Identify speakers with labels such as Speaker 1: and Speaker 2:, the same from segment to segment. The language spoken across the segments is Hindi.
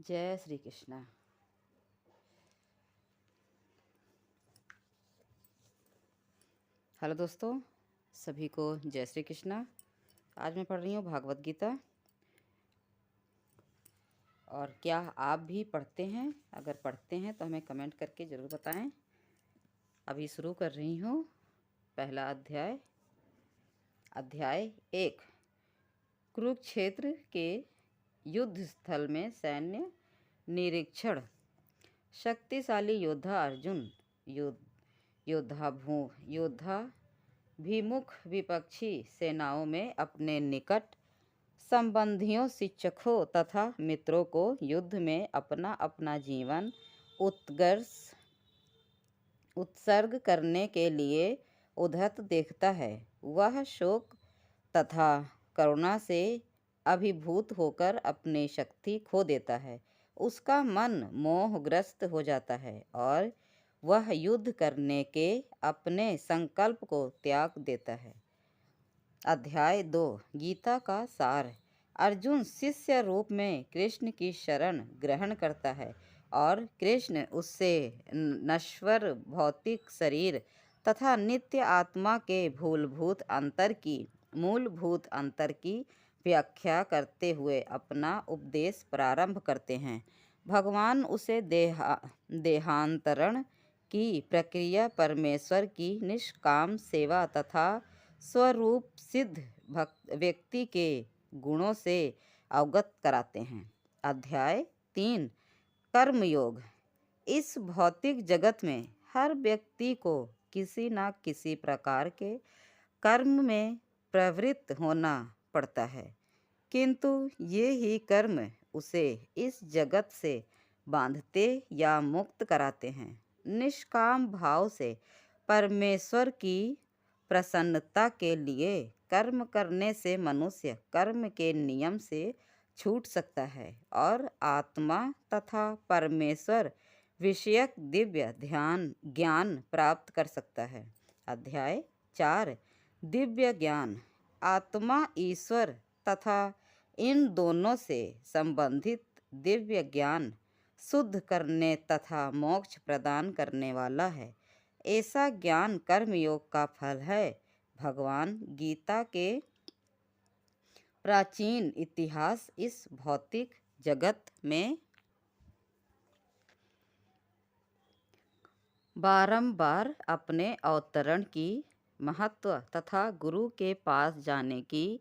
Speaker 1: जय श्री कृष्णा। हेलो दोस्तों, सभी को जय श्री कृष्णा। आज मैं पढ़ रही हूँ भागवत गीता। और क्या आप भी पढ़ते हैं? अगर पढ़ते हैं तो हमें कमेंट करके ज़रूर बताएं। अभी शुरू कर रही हूँ पहला अध्याय। अध्याय 1। कुरुक्षेत्र के युद्ध स्थल में सैन्य निरीक्षण। शक्तिशाली योद्धा अर्जुन योद्धाभिमुख विपक्षी सेनाओं में अपने निकट संबंधियों, शिक्षकों तथा मित्रों को युद्ध में अपना अपना जीवन उत्सर्ग करने के लिए उद्धत देखता है। वह शोक तथा करुणा से अभिभूत होकर अपनी शक्ति खो देता है। उसका मन मोहग्रस्त हो जाता है और वह युद्ध करने के अपने संकल्प को त्याग देता है। अध्याय 2। गीता का सार। अर्जुन शिष्य रूप में कृष्ण की शरण ग्रहण करता है और कृष्ण उससे नश्वर भौतिक शरीर तथा नित्य आत्मा के मूलभूत अंतर की व्याख्या करते हुए अपना उपदेश प्रारंभ करते हैं। भगवान उसे देहांतरण की प्रक्रिया, परमेश्वर की निष्काम सेवा तथा स्वरूप सिद्ध व्यक्ति के गुणों से अवगत कराते हैं। अध्याय 3। कर्मयोग। इस भौतिक जगत में हर व्यक्ति को किसी न किसी प्रकार के कर्म में प्रवृत्त होना पड़ता है, किंतु ये ही कर्म उसे इस जगत से बांधते या मुक्त कराते हैं। निष्काम भाव से परमेश्वर की प्रसन्नता के लिए कर्म करने से मनुष्य कर्म के नियम से छूट सकता है और आत्मा तथा परमेश्वर विषयक दिव्य ज्ञान प्राप्त कर सकता है। अध्याय 4। दिव्य ज्ञान। आत्मा, ईश्वर तथा इन दोनों से संबंधित दिव्य ज्ञान शुद्ध करने तथा मोक्ष प्रदान करने वाला है। ऐसा ज्ञान कर्मयोग का फल है। भगवान गीता के प्राचीन इतिहास इस भौतिक जगत में बारंबार अपने अवतरण की महत्व तथा गुरु के पास जाने की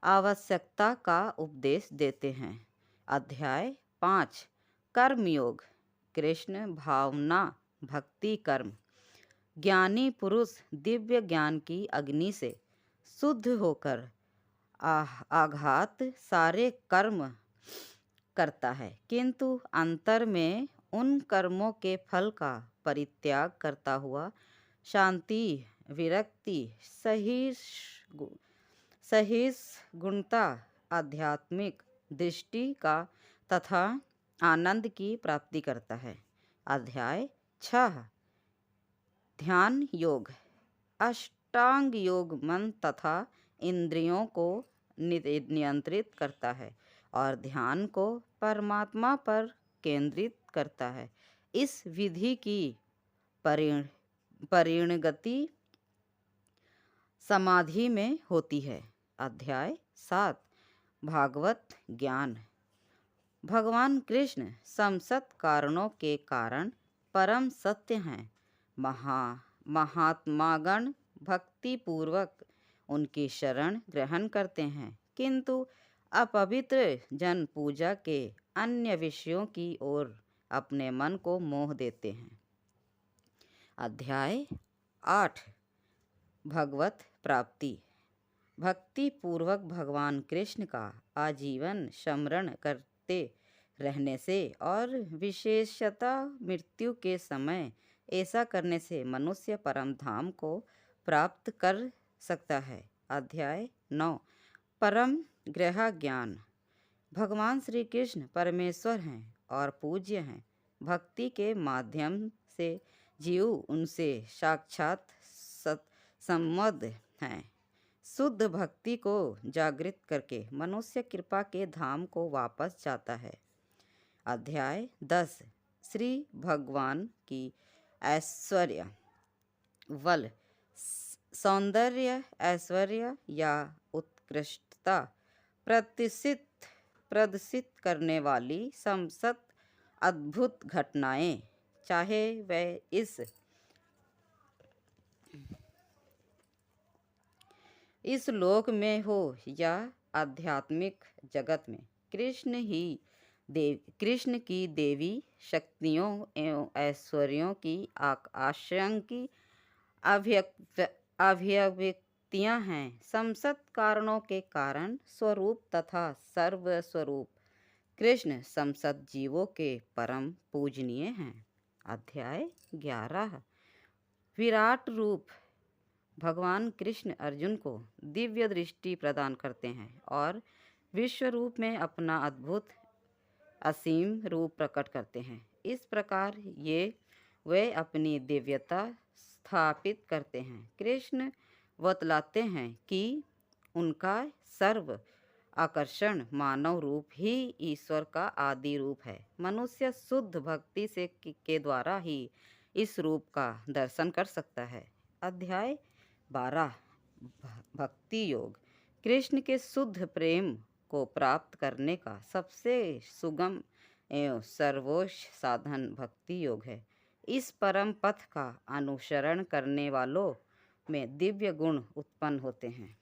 Speaker 1: आवश्यकता का उपदेश देते हैं। अध्याय 5। कर्मयोग। कृष्ण भावना भक्ति कर्म। ज्ञानी पुरुष दिव्य ज्ञान की अग्नि से शुद्ध होकर आघात सारे कर्म करता है, किंतु अंतर में उन कर्मों के फल का परित्याग करता हुआ शांति, विरक्ति, सहिष्णुता, आध्यात्मिक दृष्टि का तथा आनंद की प्राप्ति करता है। अध्याय 6। ध्यान योग। अष्टांग योग मन तथा इंद्रियों को नियंत्रित करता है और ध्यान को परमात्मा पर केंद्रित करता है। इस विधि की परिणति समाधि में होती है। अध्याय 7। भागवत ज्ञान। भगवान कृष्ण समस्त कारणों के कारण परम सत्य हैं। महात्मागण भक्ति पूर्वक उनकी शरण ग्रहण करते हैं, किंतु अपवित्र जन पूजा के अन्य विषयों की ओर अपने मन को मोह देते हैं। अध्याय 8। भगवत प्राप्ति। भक्ति पूर्वक भगवान कृष्ण का आजीवन स्मरण करते रहने से और विशेषतः मृत्यु के समय ऐसा करने से मनुष्य परम धाम को प्राप्त कर सकता है। अध्याय 9। परम गृह ज्ञान। भगवान श्री कृष्ण परमेश्वर हैं और पूज्य हैं। भक्ति के माध्यम से जीव उनसे साक्षात संबद्ध हैं। शुद्ध भक्ति को जागृत करके मनुष्य कृपा के धाम को वापस जाता है। अध्याय 10 श्री भगवान की ऐश्वर्य बल, सौंदर्य, ऐश्वर्य या उत्कृष्टता प्रदर्शित करने वाली समस्त अद्भुत घटनाएं, चाहे वह इस लोक में हो या आध्यात्मिक जगत में, कृष्ण की देवी शक्तियों एवं ऐश्वर्यों की आशंकी अभिव्यक्तियां हैं। समस्त कारणों के कारण स्वरूप तथा सर्वस्वरूप कृष्ण समस्त जीवों के परम पूजनीय हैं। अध्याय 11 विराट रूप। भगवान कृष्ण अर्जुन को दिव्य दृष्टि प्रदान करते हैं और विश्व रूप में अपना अद्भुत असीम रूप प्रकट करते हैं। इस प्रकार वे अपनी दिव्यता स्थापित करते हैं। कृष्ण बतलाते हैं कि उनका सर्व आकर्षण मानव रूप ही ईश्वर का आदि रूप है। मनुष्य शुद्ध भक्ति के द्वारा ही इस रूप का दर्शन कर सकता है। अध्याय 12 भक्ति योग। कृष्ण के शुद्ध प्रेम को प्राप्त करने का सबसे सुगम एवं सर्वोच्च साधन भक्ति योग है। इस परम पथ का अनुसरण करने वालों में दिव्य गुण उत्पन्न होते हैं।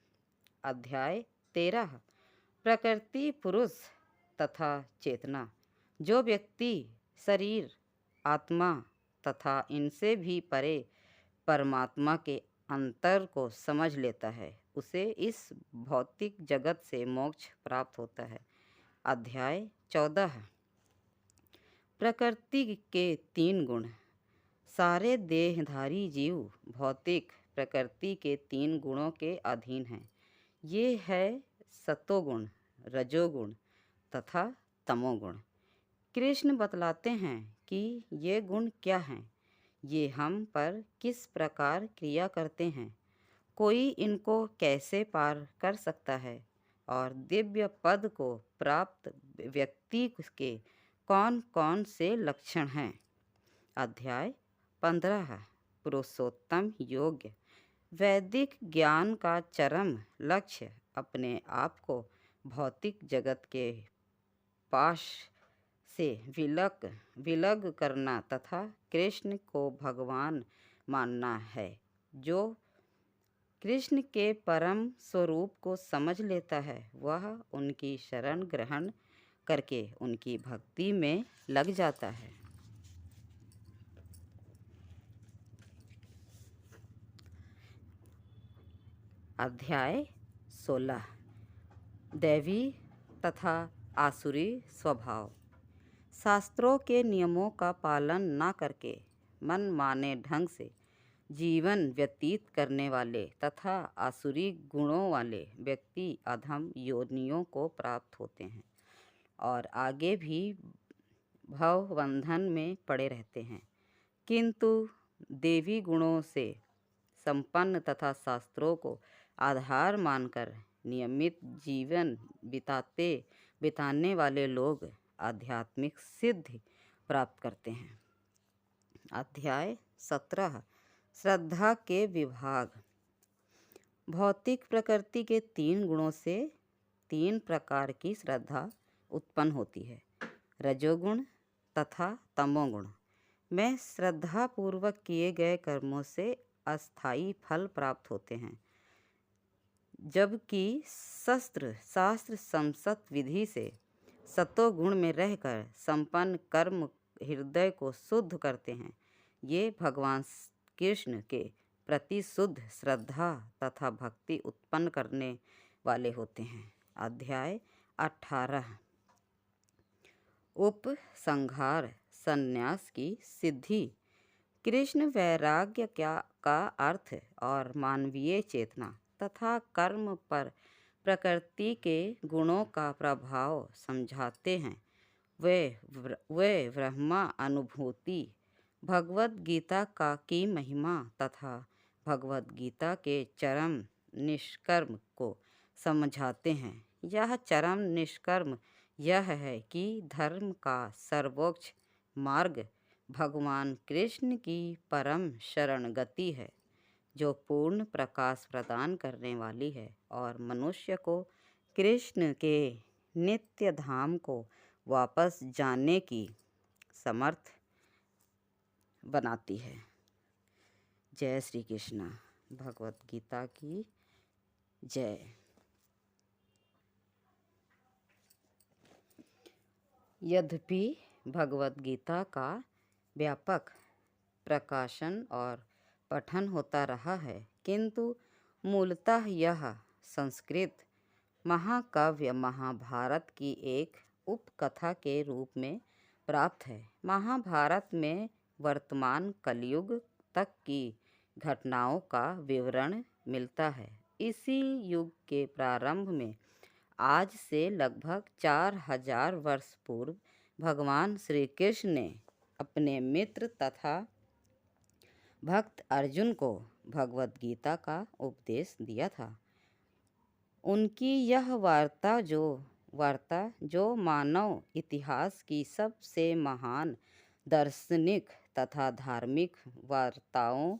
Speaker 1: अध्याय 13 प्रकृति, पुरुष तथा चेतना। जो व्यक्ति शरीर, आत्मा तथा इनसे भी परे परमात्मा के अंतर को समझ लेता है, उसे इस भौतिक जगत से मोक्ष प्राप्त होता है। अध्याय 14 प्रकृति के 3 गुण। सारे देहधारी जीव भौतिक प्रकृति के 3 गुणों के अधीन हैं। ये है सतोगुण, रजोगुण तथा तमोगुण। कृष्ण बतलाते हैं कि ये गुण क्या हैं, ये हम पर किस प्रकार क्रिया करते हैं, कोई इनको कैसे पार कर सकता है और दिव्य पद को प्राप्त व्यक्ति के कौन कौन से लक्षण हैं। अध्याय 15 पुरुषोत्तम योग्य। वैदिक ज्ञान का चरम लक्ष्य अपने आप को भौतिक जगत के पाश से विलग करना तथा कृष्ण को भगवान मानना है। जो कृष्ण के परम स्वरूप को समझ लेता है, वह उनकी शरण ग्रहण करके उनकी भक्ति में लग जाता है। अध्याय 16 दैवी तथा आसुरी स्वभाव। शास्त्रों के नियमों का पालन न करके मनमाने ढंग से जीवन व्यतीत करने वाले तथा आसुरी गुणों वाले व्यक्ति अधम योनियों को प्राप्त होते हैं और आगे भी भवबंधन में पड़े रहते हैं। किंतु देवी गुणों से संपन्न तथा शास्त्रों को आधार मानकर नियमित जीवन बिताने वाले लोग आध्यात्मिक सिद्धि प्राप्त करते हैं। अध्याय 17 श्रद्धा के विभाग। भौतिक प्रकृति के 3 गुणों से 3 प्रकार की श्रद्धा उत्पन्न होती है, रजोगुण तथा तमोगुण में श्रद्धा पूर्वक किए गए कर्मों से अस्थायी फल प्राप्त होते हैं, जबकि शास्त्र संसत विधि से सतोगुण में रहकर संपन्न कर्म हृदय को शुद्ध करते हैं। ये भगवान कृष्ण के प्रति शुद्ध श्रद्धा तथा भक्ति उत्पन्न करने वाले होते हैं। अध्याय 18 उपसंहार संन्यास की सिद्धि। कृष्ण वैराग्य का अर्थ और मानवीय चेतना तथा कर्म पर प्रकृति के गुणों का प्रभाव समझाते हैं। वे ब्रह्मा अनुभूति, भगवद गीता की महिमा तथा भगवद गीता के चरम निष्कर्म को समझाते हैं। यह चरम निष्कर्म यह है कि धर्म का सर्वोच्च मार्ग भगवान कृष्ण की परम शरण गति है, जो पूर्ण प्रकाश प्रदान करने वाली है और मनुष्य को कृष्ण के नित्य धाम को वापस जाने की समर्थ बनाती है। जय श्री कृष्ण। भगवत गीता की जय। यद्यपि भगवत गीता का व्यापक प्रकाशन और पठन होता रहा है, किंतु मूलतः यह संस्कृत महाकाव्य महाभारत की एक उपकथा के रूप में प्राप्त है। महाभारत में वर्तमान कलयुग तक की घटनाओं का विवरण मिलता है। इसी युग के प्रारंभ में, आज से लगभग 4000 वर्ष पूर्व, भगवान श्री कृष्ण ने अपने मित्र तथा भक्त अर्जुन को भगवत गीता का उपदेश दिया था। उनकी यह वार्ता जो मानव इतिहास की सबसे महान दार्शनिक तथा धार्मिक वार्ताओं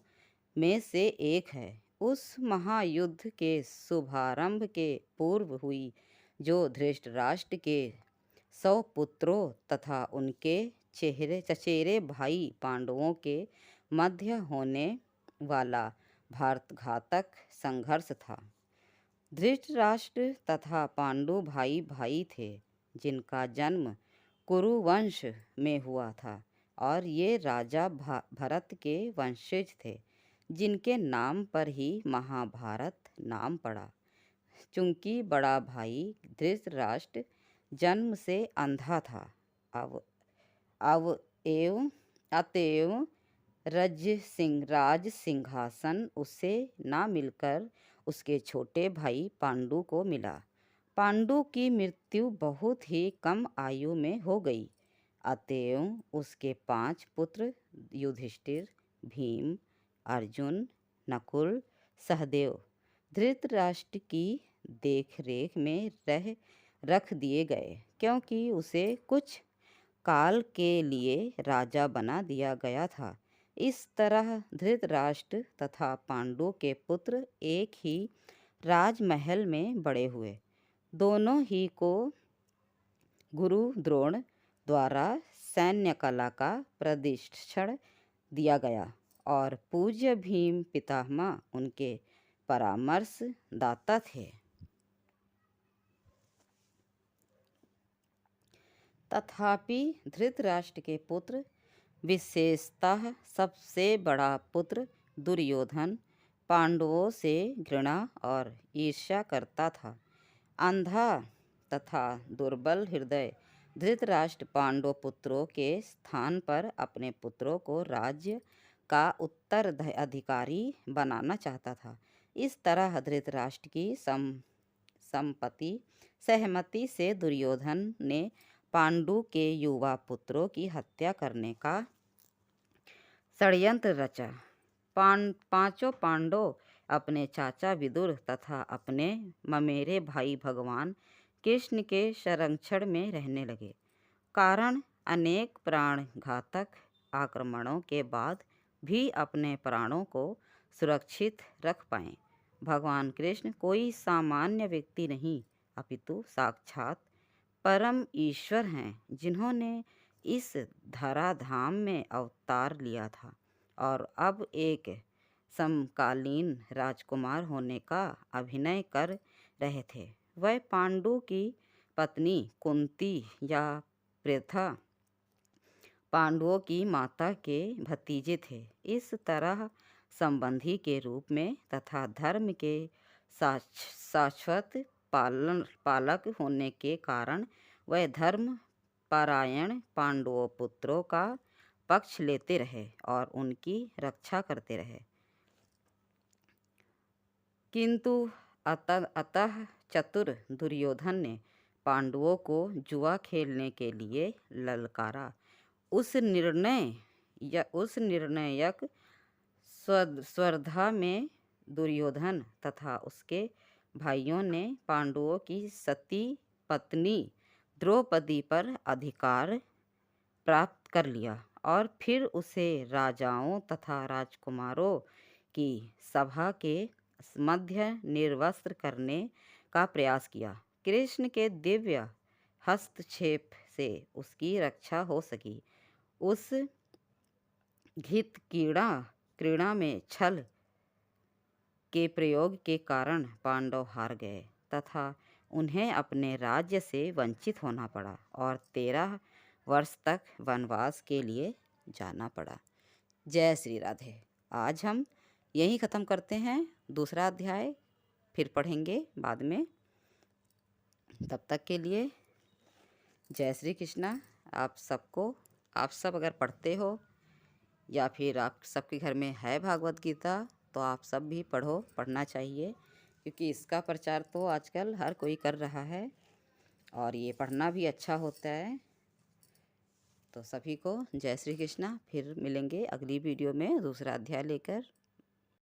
Speaker 1: में से एक है, उस महायुद्ध के शुभारंभ के पूर्व हुई, जो धृतराष्ट्र के 100 पुत्रों तथा उनके चचेरे भाई पांडवों के मध्य होने वाला भारतघातक संघर्ष था। धृतराष्ट्र तथा पांडु भाई भाई थे, जिनका जन्म कुरुवंश में हुआ था, और ये राजा भरत के वंशज थे, जिनके नाम पर ही महाभारत नाम पड़ा। चूंकि बड़ा भाई धृतराष्ट्र जन्म से अंधा था, अतएव राज सिंहासन उसे ना मिलकर उसके छोटे भाई पांडु को मिला। पांडु की मृत्यु बहुत ही कम आयु में हो गई, अतएव उसके 5 पुत्र युधिष्ठिर, भीम, अर्जुन, नकुल, सहदेव धृतराष्ट्र की देखरेख में रख दिए गए, क्योंकि उसे कुछ काल के लिए राजा बना दिया गया था। इस तरह धृतराष्ट्र तथा पांडु के पुत्र एक ही राजमहल में बड़े हुए। दोनों ही को गुरु द्रोण द्वारा सैन्य कला का प्रशिक्षण दिया गया, और पूज्य भीम पितामह उनके परामर्शदाता थे। तथापि धृतराष्ट्र के पुत्र, विशेषतः सबसे बड़ा पुत्र दुर्योधन, पांडवों से घृणा और ईर्ष्या करता था। अंधा तथा दुर्बल हृदय धृतराष्ट्र पांडव पुत्रों के स्थान पर अपने पुत्रों को राज्य का उत्तराधिकारी बनाना चाहता था। इस तरह धृतराष्ट्र की सहमति से दुर्योधन ने पांडु के युवा पुत्रों की हत्या करने का षड्यंत्र रचा। पांचों पांडव अपने चाचा विदुर तथा अपने ममेरे भाई भगवान कृष्ण के संरक्षण में रहने लगे। कारण अनेक प्राणघातक आक्रमणों के बाद भी अपने प्राणों को सुरक्षित रख पाए। भगवान कृष्ण कोई सामान्य व्यक्ति नहीं, अपितु साक्षात परम ईश्वर हैं, जिन्होंने इस धराधाम में अवतार लिया था और अब एक समकालीन राजकुमार होने का अभिनय कर रहे थे। वह पांडु की पत्नी कुंती या प्रथा पांडवों की माता के भतीजे थे। इस तरह संबंधी के रूप में तथा धर्म के शाश्वत पालक होने के कारण वह धर्म परायण पांडवों पुत्रों का पक्ष लेते रहे और उनकी रक्षा करते रहे। किंतु अतः चतुर दुर्योधन ने पांडवों को जुआ खेलने के लिए ललकारा। उस निर्णायक स्पर्धा में दुर्योधन तथा उसके भाइयों ने पांडवों की सती पत्नी द्रौपदी पर अधिकार प्राप्त कर लिया और फिर उसे राजाओं तथा राजकुमारों की सभा के मध्य निर्वस्त्र करने का प्रयास किया। कृष्ण के दिव्य हस्तक्षेप से उसकी रक्षा हो सकी। उस घित क्रीड़ा में छल के प्रयोग के कारण पांडव हार गए तथा उन्हें अपने राज्य से वंचित होना पड़ा और 13 वर्ष तक वनवास के लिए जाना पड़ा। जय श्री राधे। आज हम यहीं ख़त्म करते हैं। दूसरा अध्याय फिर पढ़ेंगे बाद में। तब तक के लिए जय श्री कृष्णा। आप सब अगर पढ़ते हो या फिर आप सबके घर में है भागवत गीता तो आप सब भी पढ़ना चाहिए, क्योंकि इसका प्रचार तो आजकल हर कोई कर रहा है और ये पढ़ना भी अच्छा होता है। तो सभी को जय श्री कृष्णा। फिर मिलेंगे अगली वीडियो में दूसरा अध्याय लेकर।